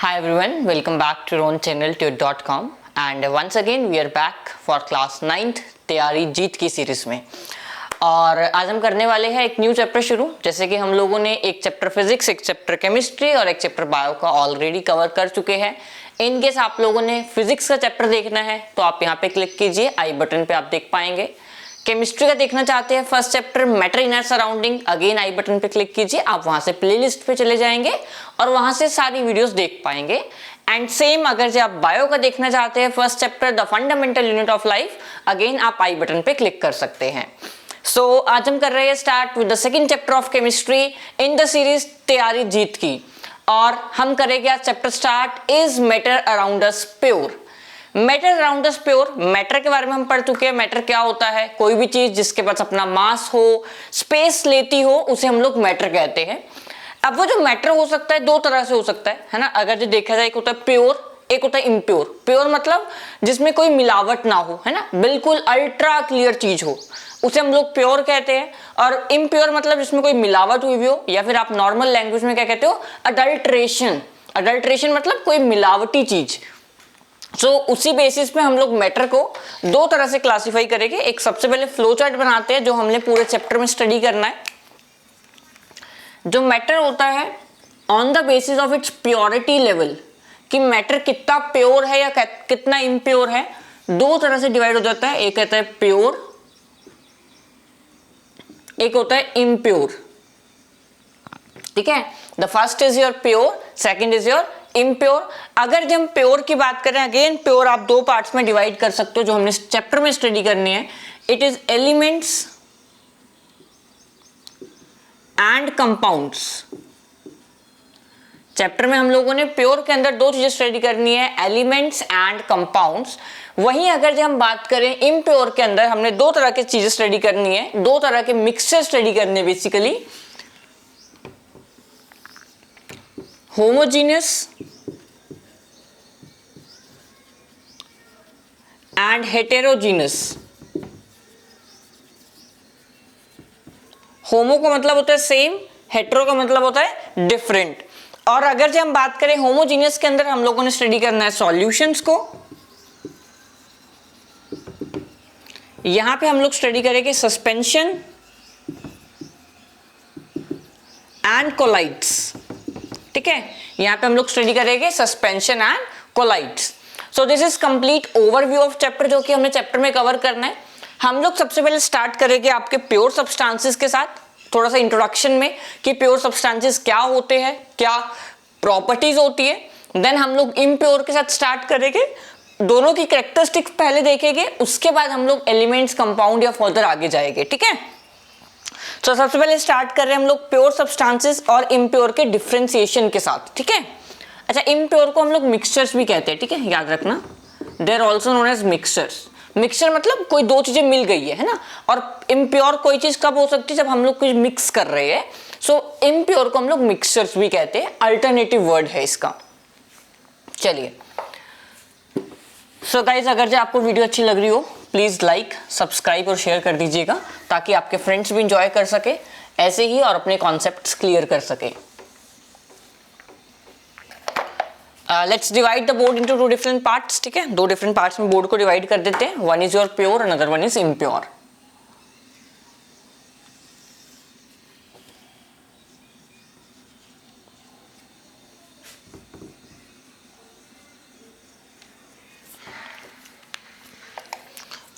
Hi everyone, welcome back to our own channel tude.com and once again we are back for class 9th तैयारी जीत की series में। और आज हम करने वाले हैं एक न्यू चैप्टर शुरू। जैसे कि हम लोगों ने एक चैप्टर फिजिक्स, एक चैप्टर केमिस्ट्री और एक चैप्टर बायो का ऑलरेडी कवर कर चुके हैं। इन केस आप लोगों ने फिजिक्स का चैप्टर देखना है तो आप यहाँ पे क्लिक कीजिए, आई बटन पे आप देख पाएंगे। केमिस्ट्री का देखना चाहते हैं first chapter matter inner surrounding, again I button पे क्लिक कीजिए, आप वहां से प्लेलिस्ट पे चले जाएंगे और वहां से सारी वीडियोस देख पाएंगे। एंड सेम अगर जो आप बायो का देखना चाहते हैं first chapter the fundamental unit of life, again आप आई बटन पे क्लिक कर सकते हैं। सो आज हम कर रहे हैं start with the second chapter of chemistry in the series तैयारी जीत की। और हम करेंगे आज chapter start is matter around us pure. Matter around us pure, matter के बारे में हम पढ़ चुके हैं। मैटर क्या होता है? कोई भी चीज जिसके पास अपना मास हो, स्पेस लेती हो, उसे हम लोग मैटर कहते हैं। अब वो जो मैटर हो सकता है दो तरह से हो सकता है ना। अगर जो देखा जाए एक होता है प्योर, एक होता है इम्प्योर। प्योर मतलब जिसमें कोई मिलावट ना हो, है ना, बिल्कुल अल्ट्रा क्लियर चीज हो, उसे हम लोग प्योर कहते हैं। और इम्प्योर मतलब जिसमें कोई मिलावट हुई हो, या फिर आप नॉर्मल लैंग्वेज में क्या कहते हो, अडल्ट्रेशन। अडल्ट्रेशन मतलब कोई मिलावटी चीज। सो उसी बेसिस पे हम लोग मैटर को दो तरह से क्लासिफाई करेंगे। एक सबसे पहले फ्लो चार्ट बनाते हैं जो हमने पूरे चैप्टर में स्टडी करना है। जो मैटर होता है on the basis of its purity level, कि मैटर कितना प्योर है या कितना इम्प्योर है, दो तरह से डिवाइड हो जाता है। एक कहता है प्योर, एक होता है इम्प्योर। ठीक है, the first is your pure, second is your impure. अगर जब हम प्योर की बात करें, अगेन प्योर आप दो पार्ट्स में डिवाइड कर सकते हो जो हमने चैप्टर में स्टडी करनी है। It is elements and compounds. Chapter में हम लोगों ने प्योर के अंदर दो चीजें स्टडी करनी है, एलिमेंट्स एंड कंपाउंड्स। वहीं अगर जब हम बात करें इम्प्योर के अंदर, हमने दो तरह की चीजें स्टडी करनी है, दो तरह के मिक्सचर स्टडी करने बेसिकली, होमोजीनियस एंड हेटेरोजीनियस। होमो का मतलब होता है सेम, हेटेरो का मतलब होता है डिफरेंट। और अगर जब हम बात करें होमोजीनियस के अंदर, हम लोगों ने स्टडी करना है सॉल्यूशंस को। यहां पे हम लोग स्टडी करेंगे सस्पेंशन एंड कोलाइड्स। ठीक है, यहां पे हम लोग स्टडी करेंगे suspension and colloids. So this is complete overview of chapter जो कि हमने चैप्टर में कवर करना है। हम लोग सबसे पहले स्टार्ट करेंगे आपके प्योर सब्सटेंसेस के साथ, थोड़ा सा इंट्रोडक्शन में कि प्योर सब्सटेंसेस क्या होते हैं, क्या प्रॉपर्टीज होती है। देन हम लोग इम्प्योर के साथ स्टार्ट करेंगे, दोनों की कैरेक्टरिस्टिक्स पहले देखेंगे, उसके बाद हम लोग एलिमेंट्स, कंपाउंड या फर्दर आगे जाएंगे। ठीक है, तो सबसे पहले स्टार्ट कर रहे हैं हम लोग प्योर सब्सटेंसेस और इम्प्योर के डिफरेंशिएशन के साथ। ठीक है, अच्छा, इम्प्योर को हम लोग मिक्सचर्स भी कहते हैं। ठीक है, याद रखना, they are also known as mixtures. Mixture मतलब कोई दो चीजें मिल गई है ना। और इम्प्योर कोई चीज कब हो सकती है, जब हम लोग कुछ मिक्स कर रहे हैं। सो इम्प्योर को हम लोग मिक्सचर्स भी कहते हैं, अल्टरनेटिव वर्ड है इसका। चलिए, सो गाइज, अगर जो आपको वीडियो अच्छी लग रही हो प्लीज लाइक, सब्सक्राइब और शेयर कर दीजिएगा ताकि आपके फ्रेंड्स भी इंजॉय कर सके ऐसे ही और अपने कॉन्सेप्ट्स क्लियर कर सके। Let's divide the board into two different parts. ठीक है, दो डिफरेंट पार्ट्स में बोर्ड को डिवाइड कर देते हैं। One is your pure, another one is impure.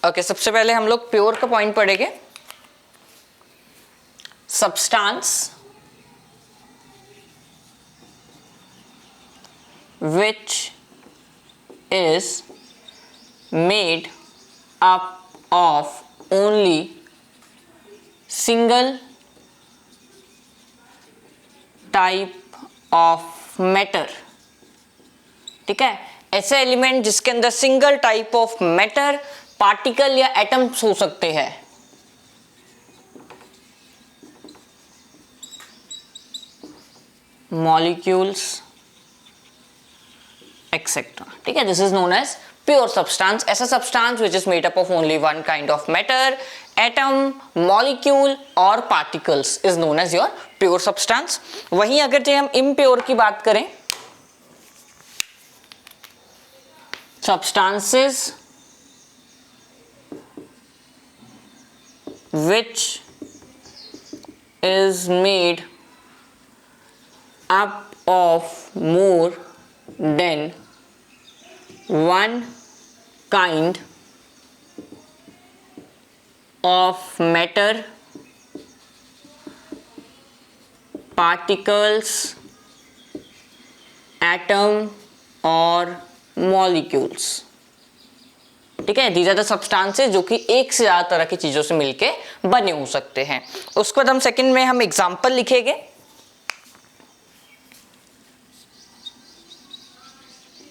Okay, सबसे पहले हम लोग प्योर का पॉइंट पढ़ेंगे। Substance which is made up of only single type of matter। ठीक है, ऐसे एलिमेंट जिसके अंदर single type of matter, particle या एटम्स हो सकते हैं। Molecules etcetera. ठीक है, this is known as pure substance. ऐसा substance which is made up of only one kind of matter, atom, molecule और particles is known as your pure substance. वहीं अगर जो हम इम्प्योर की बात करें, substances which is made up of more than one kind of matter, particles, atom और molecules. ठीक है, these are the substances जो कि एक से ज़्यादा तरह की चीज़ों से मिलके बने हो सकते हैं. उसके बाद हम सेकंड में हम एग्जाम्पल लिखेंगे.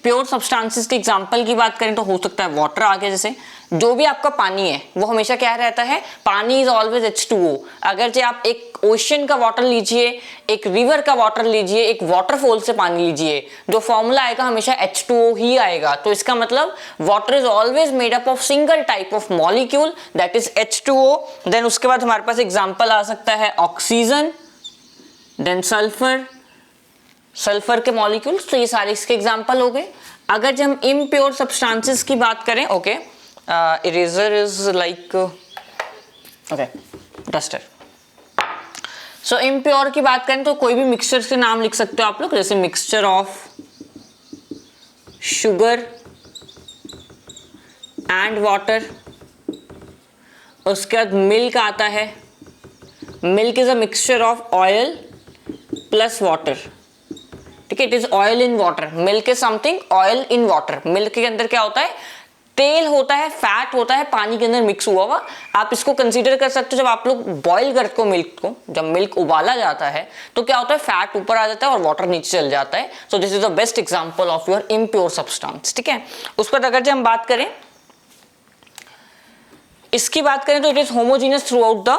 प्योर सब्सटेंसेस के एग्जांपल की बात करें तो हो सकता है वाटर आ गया. जैसे जो भी आपका पानी है वो हमेशा क्या रहता है, पानी इज ऑलवेज H2O. अगर जो आप एक ओशन का वाटर लीजिए, एक रिवर का वाटर लीजिए, एक वाटरफॉल से पानी लीजिए, जो फॉर्मूला आएगा हमेशा H2O ही आएगा. तो इसका मतलब water is always made up of single type of molecule that is H2O. Then उसके बाद हमारे पास एग्जाम्पल आ सकता है ऑक्सीजन, देन सल्फर, सल्फर के मॉलिक्यूल्स. तो ये सारे इसके एग्जांपल हो गए. अगर जब हम इम्प्योर सब्सटेंसेस की बात करें, okay, eraser is like okay duster. So impure की बात करें तो कोई भी मिक्सचर के नाम लिख सकते हो आप लोग, जैसे mixture of sugar and water. उसके बाद मिल्क आता है. Milk is a mixture of oil plus water. ठीक है, it is oil in water. Milk is something oil in water. Milk के अंदर क्या होता है, तेल होता है, फैट होता है, पानी के अंदर मिक्स हुआ हुआ. आप इसको कंसीडर कर सकते हो, जब आप लोग बॉईल करते हो मिल्क को, जब मिल्क उबाला जाता है तो क्या होता है, फैट ऊपर आ जाता है और वाटर नीचे चल जाता है. सो this is the best example of your impure substance. ठीक है, उस पर अगर जब हम बात करें, इसकी बात करें तो it is homogeneous through out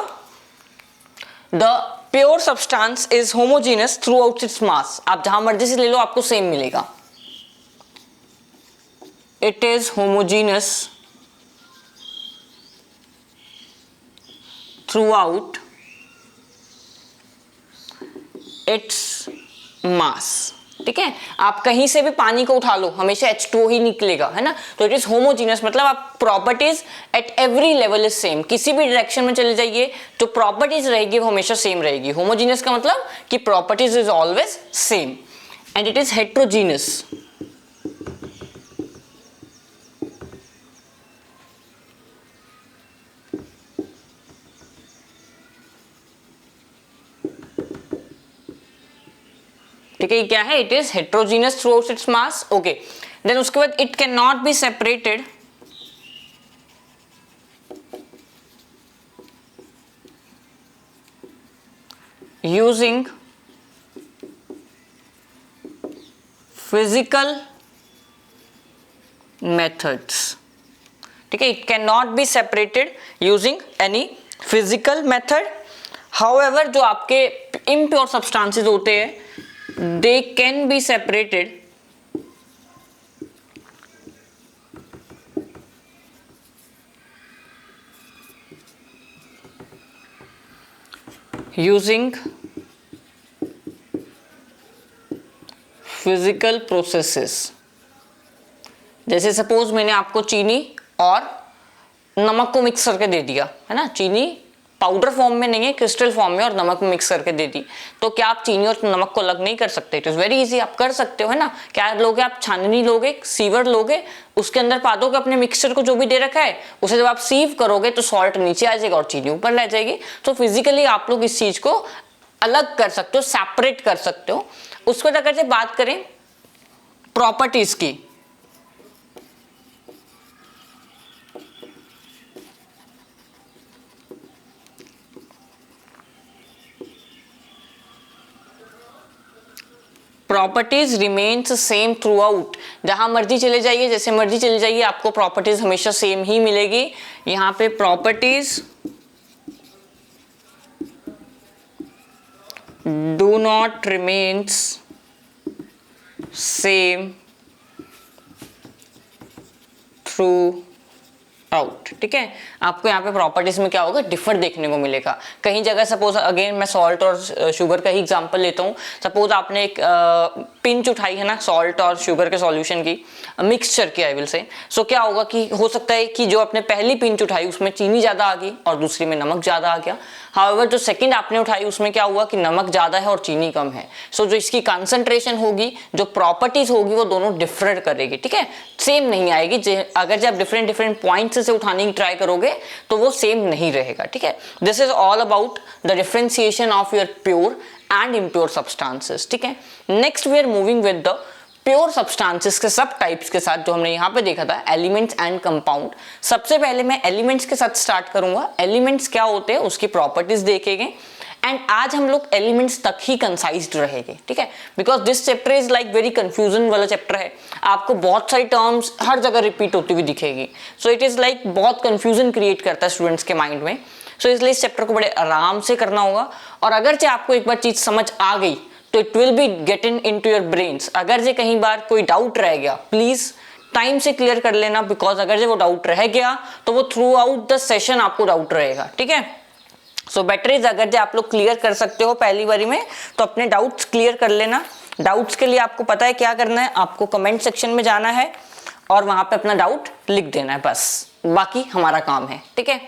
the pure substance is homogeneous through out its मास. आप जहां मर्जी से ले लो आपको सेम मिलेगा. It is homogeneous through out its मास. ठीक है, आप कहीं से भी पानी को उठा लो हमेशा H2O ही निकलेगा, है ना. तो इट इज होमोजीनियस, मतलब आप properties at every level is same. किसी भी डायरेक्शन में चले जाइए जो प्रॉपर्टीज रहेगी वो हमेशा सेम रहेगी. होमोजीनियस का मतलब कि properties is always same. And it is heterogeneous. ठीक है, क्या है, it is heterogeneous throughout its mass. Okay, then उसके बाद it can not be separated using physical methods. ठीक है, it can not be separated using any physical method. However जो आपके इम्प्योर सब्सटेंसेस होते हैं they can be separated using physical processes. जैसे suppose मैंने आपको चीनी और नमक को मिक्स करके दे दिया, है ना. चीनी पाउडर फॉर्म में नहीं है, क्रिस्टल फॉर्म में, और नमक में मिक्स करके दे दी. तो क्या आप चीनी और नमक को अलग नहीं कर सकते? इट इज वेरी इजी, आप कर सकते हो, है ना. क्या लोगे आप, छाननी लोगे, सीवर लोगे, उसके अंदर पा दोगे अपने मिक्सचर को जो भी दे रखा है, उसे जब आप सीव करोगे तो सॉल्ट नीचे आ जाएगा और चीनी ऊपर रह जाएगी. तो फिजिकली आप लोग इस चीज को अलग कर सकते हो, सेपरेट कर सकते हो. उसको अगर से बात करें प्रॉपर्टीज की, properties remains same through out. जहां मर्जी चले जाइए, जैसे मर्जी चले जाइए, आपको प्रॉपर्टीज हमेशा सेम ही मिलेगी. यहां पे properties do not remains same through out. ठीक है, आपको यहाँ पे प्रॉपर्टीज में क्या होगा, डिफर देखने को मिलेगा. कहीं जगह सपोज, अगेन मैं सॉल्ट और शुगर का ही एग्जांपल लेता हूँ. सपोज आपने एक पिंच उठाई है ना सॉल्ट और शुगर के सॉल्यूशन की, मिक्सचर की आई विल से, सो क्या होगा कि हो सकता है कि जो आपने पहली पिंच उठाई उसमें चीनी ज़्यादा आ गई और दूसरी में नमक ज़्यादा आ गया। हाउएवर जो सेकंड आपने उठाई उसमें क्या हुआ कि नमक ज़्यादा है और चीनी कम है। सो जो इसकी कंसंट्रेशन होगी, जो प्रॉपर्टीज होगी, वो दोनों डिफरेंट करेगी, ठीक है, सेम नहीं आएगी। अगर जब डिफरेंट डिफरेंट पॉइंट्स से उठाने की ट्राई करोगे तो वो सेम नहीं रहेगा, ठीक है। This is all about the differentiation of your pure and impure substances, ठीक है। Next we are moving with the pure substances के सब टाइप्स के साथ, जो हमने यहाँ पे देखा था एलिमेंट्स एंड कंपाउंड। सबसे पहले मैं एलिमेंट्स के साथ स्टार्ट करूंगा। एलिमेंट्स क्या होते हैं उसकी प्रॉपर्टीज देखेंगे एंड आज हम लोग एलिमेंट्स तक ही कंसाइज्ड रहेंगे, ठीक है, because this chapter is like very confusion वाला चैप्टर है। आपको बहुत सारी टर्म्स हर जगह रिपीट होती हुई दिखेगी, सो इट इज लाइक बहुत कंफ्यूजन क्रिएट करता है स्टूडेंट्स के माइंड में। सो इसलिए इस चैप्टर को बड़े आराम से करना होगा, और अगर चाहे आपको एक बार चीज समझ आ गई तो it will be getting into your brains. अगर जे कहीं बार कोई डाउट रह गया प्लीज टाइम से क्लियर कर लेना, बिकॉज अगर जे वो डाउट रह गया तो वो थ्रू आउट द सेशन आपको डाउट रहेगा, ठीक है। सो बेटर इज अगर जे आप लोग क्लियर कर सकते हो पहली बारी में तो अपने डाउट्स क्लियर कर लेना। डाउट्स के लिए आपको पता है क्या करना है, आपको कमेंट सेक्शन में जाना है और वहां पे अपना डाउट लिख देना है, बस बाकी हमारा काम है, ठीक है।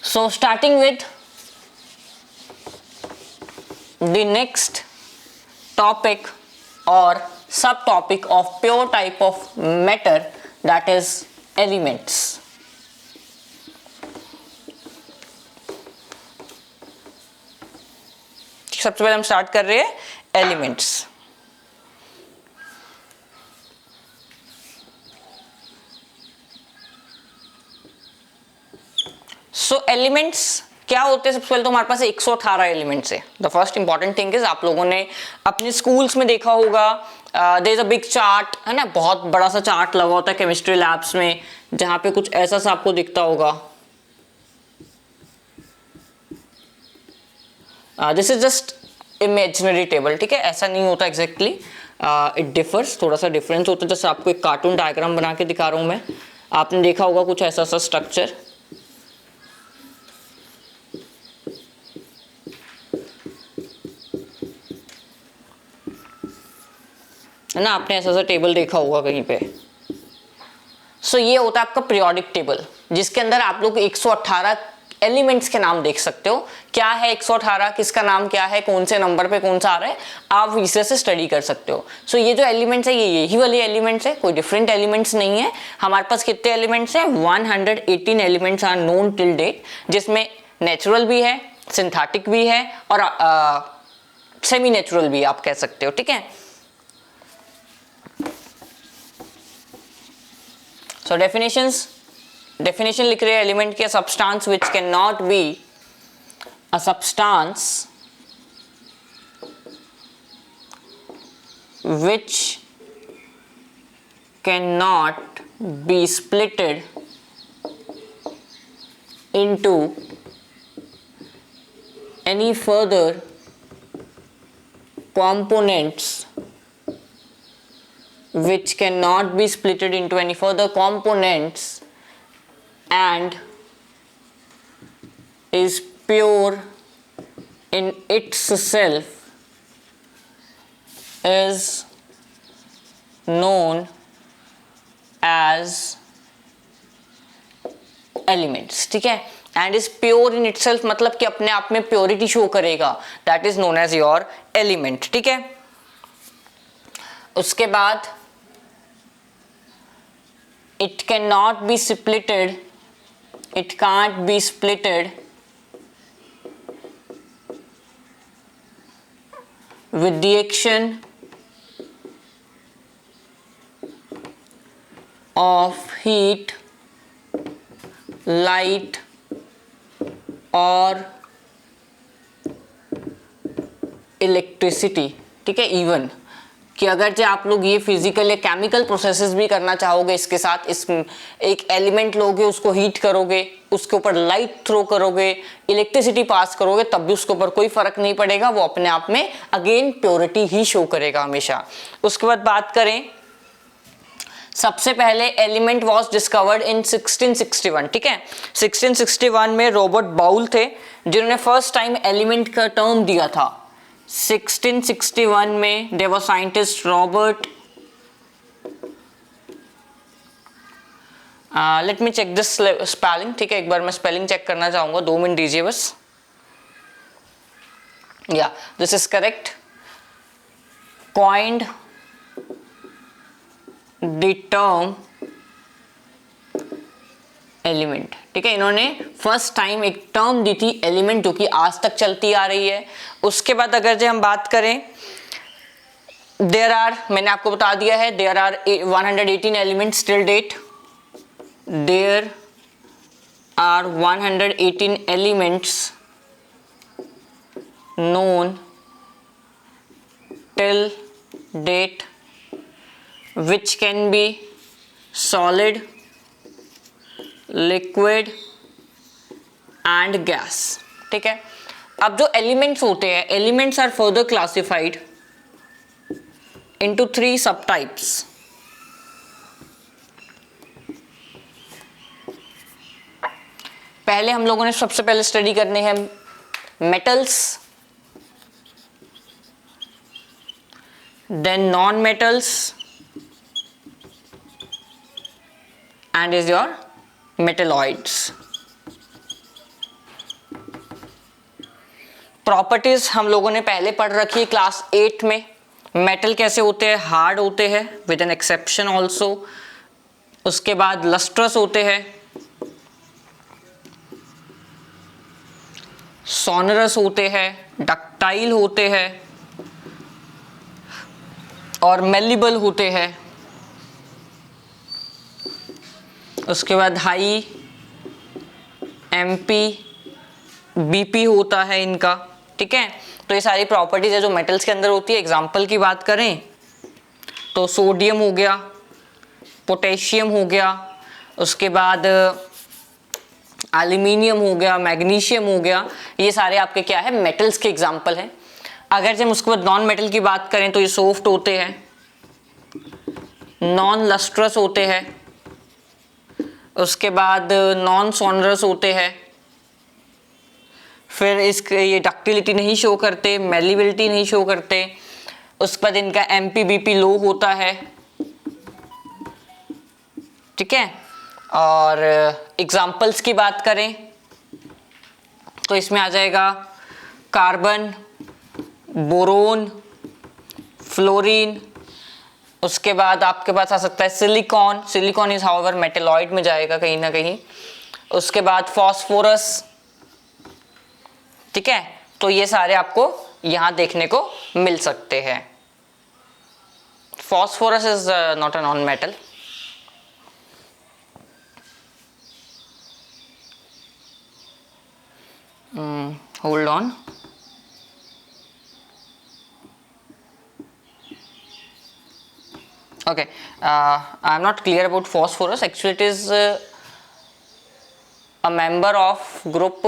So starting with the next topic or subtopic of pure type of matter, that is elements. सबसे पहले हम स्टार्ट कर रहे हैं एलिमेंट्स। सो एलिमेंट्स क्या होते हैं, सबसे पहले तो हमारे पास 118 एलिमेंट्स है। The first important thing is आप लोगों ने अपने स्कूल्स में देखा होगा, there is a big chart, है ना, बहुत बड़ा सा चार्ट लगा होता है केमिस्ट्री लैब्स में, जहां पे कुछ ऐसा सा आपको दिखता होगा। This is just imaginary table, ठीक है, ऐसा नहीं होता एग्जैक्टली, इट डिफर्स, थोड़ा सा डिफरेंस होता है। जैसे आपको एक कार्टून डायग्राम बना के दिखा रहा हूं मैं, आपने देखा होगा कुछ ऐसा सा स्ट्रक्चर, है ना, आपने ऐसा सा टेबल देखा होगा कहीं पे। सो ये होता है आपका पीरियोडिक टेबल, जिसके अंदर आप लोग 118 एलिमेंट्स के नाम देख सकते हो। क्या है 118, किसका नाम क्या है, कौन से नंबर पे कौन सा आ रहा है, आप इसे से स्टडी कर सकते हो। सो ये जो एलिमेंट्स है ये यही वाले एलिमेंट्स है, कोई डिफरेंट एलिमेंट्स नहीं है। हमारे पास कितने एलिमेंट्स हैं, 118 elements are known till date, जिसमें नेचुरल भी है, सिंथेटिक भी है और सेमी नेचुरल भी आप कह सकते हो, ठीक है। सो डेफिनेशन लिख रहे हैं एलिमेंट के, substance which can not be a substance which can not be splitted into any further components, which cannot be splitted into any further components and is pure in itself, is known as elements, ठीक है। And is pure in itself मतलब कि अपने आप में purity show करेगा, that is known as your element, ठीक है। उसके बाद it can not be splitted, it can't be splitted with the action of heat, light और इलेक्ट्रिसिटी, ठीक है। इवन कि अगर जो आप लोग ये फिजिकल या केमिकल प्रोसेसेस भी करना चाहोगे इसके साथ, इस एक एलिमेंट लोगे, उसको हीट करोगे, उसके ऊपर लाइट थ्रो करोगे, इलेक्ट्रिसिटी पास करोगे, तब भी उसके ऊपर कोई फर्क नहीं पड़ेगा, वो अपने आप में अगेन प्योरिटी ही शो करेगा हमेशा। उसके बाद बात करें, सबसे पहले एलिमेंट वॉज डिस्कवर्ड इन 1661, ठीक है। 1661 में रॉबर्ट बाउल थे जिन्होंने फर्स्ट टाइम एलिमेंट का टर्म दिया था 1661 में there was scientist Robert, let me check this spelling, ठीक है, एक बार मैं स्पेलिंग चेक करना चाहूँगा, 2 मिनट दीजिए बस। या this is correct, coined the term element, ठीक है, इन्होंने फर्स्ट टाइम एक टर्म दी थी एलिमेंट, जो कि आज तक चलती आ रही है। उसके बाद अगर जो हम बात करें, देयर आर, मैंने आपको बता दिया है, there are 118 elements till date, there are 118 elements known till date which can be solid, liquid and gas, ठीक है। अब जो एलिमेंट्स होते हैं, elements are further classified into 3 subtypes। पहले हम लोगों ने सबसे पहले स्टडी करने हैं metals, then non-metals and is your metalloids। Properties हम लोगों ने पहले पढ़ रखी है क्लास 8 में। मेटल कैसे होते हैं, हार्ड होते हैं विद एन एक्सेप्शन ऑल्सो। उसके बाद लस्ट्रस होते हैं, सोनरस होते हैं, डक्टाइल होते हैं और मेलिबल होते हैं। उसके बाद हाई एमपी बीपी होता है इनका, ठीक है। तो ये सारी प्रॉपर्टीज है जो मेटल्स के अंदर होती है। एग्जाम्पल की बात करें तो सोडियम हो गया, पोटेशियम हो गया, उसके बाद एल्यूमिनियम हो गया, मैग्नीशियम हो गया, ये सारे आपके क्या है, मेटल्स के एग्जाम्पल हैं। अगर जब उसके बाद नॉन मेटल की बात करें तो ये सॉफ्ट होते हैं, नॉन लस्ट्रस होते हैं, उसके बाद नॉन सोनरस होते हैं, फिर इसके ये डक्टिलिटी नहीं शो करते, मेलिबिलिटी नहीं शो करते। उसके बाद इनका एमपीबीपी लो होता है, ठीक है। और एग्जाम्पल्स की बात करें तो इसमें आ जाएगा कार्बन, बोरोन, फ्लोरीन। उसके बाद आपके पास आ सकता है silicon, silicon is however metalloid में जाएगा कहीं ना कहीं। उसके बाद फॉस्फोरस, ठीक है। तो ये सारे आपको यहां देखने को मिल सकते हैं। Phosphorus is not a non metal. Hold on. Okay, I'm not clear about phosphorus. Actually, it is a member of group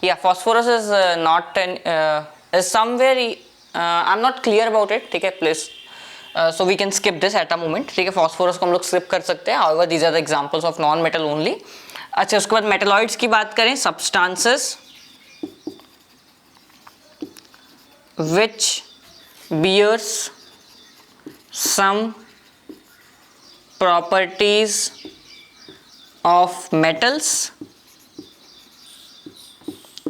yeah, phosphorus is not an is somewhere I'm not clear about it, ठीक है, please. So we can skip this at a moment, ठीक है। Phosphorus को हम लोग skip कर सकते हैं। However, these are the examples of non metal only। अच्छा, उसके बाद मेटलॉइड्स की बात करें, substances which bears some properties of metals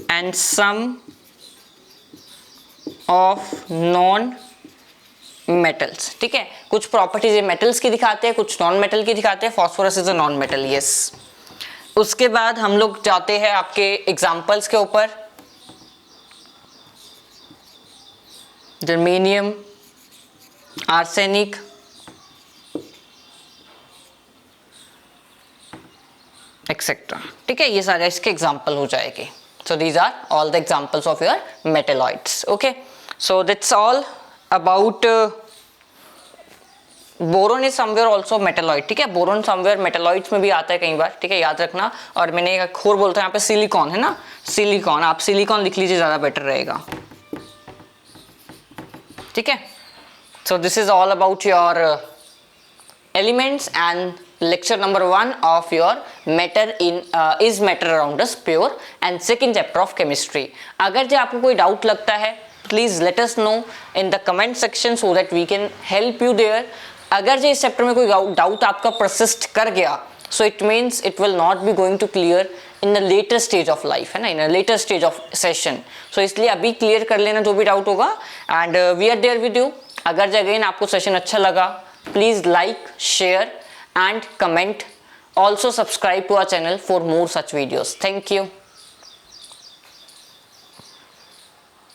and some of non metals, ठीक है। कुछ प्रॉपर्टीज मेटल्स की दिखाते हैं, कुछ नॉन मेटल की दिखाते हैं। Phosphorus is a non metal, yes. उसके बाद हम लोग जाते हैं आपके एग्जाम्पल्स के ऊपर। जर्मेनियम, आर्सेनिक, एक्सेट्रा, ठीक है। ये सारे इसके एग्जाम्पल हो जाएंगे। So these are all the examples of your metalloids, okay. So that's all about boron is somewhere also metalloid, ठीक है। बोरोन समवेयर मेटलॉइड्स में भी आता है कई बार, ठीक है, याद रखना। और मैंने एक और बोलता हूँ यहाँ पे सिलिकॉन है ना, सिलिकॉन, आप सिलिकॉन लिख लीजिए, ज़्यादा बेटर रहेगा, ठीक है। सो this is all about your elements and lecture number 1 of your matter in is matter around us pure and second chapter of chemistry. अगर जो आपको कोई डाउट लगता है please let us know in the comment section so that we can help you there. अगर जो इस chapter में कोई डाउट आपका परसिस्ट कर गया so it means it will not be going to clear in the later stage of life, है ना, in a later stage of session. So इसलिए अभी क्लियर कर लेना जो भी डाउट होगा and we are there with you. अगर अगेन आपको सेशन अच्छा लगा please like, share and comment. Also subscribe to our channel for more such videos. Thank you.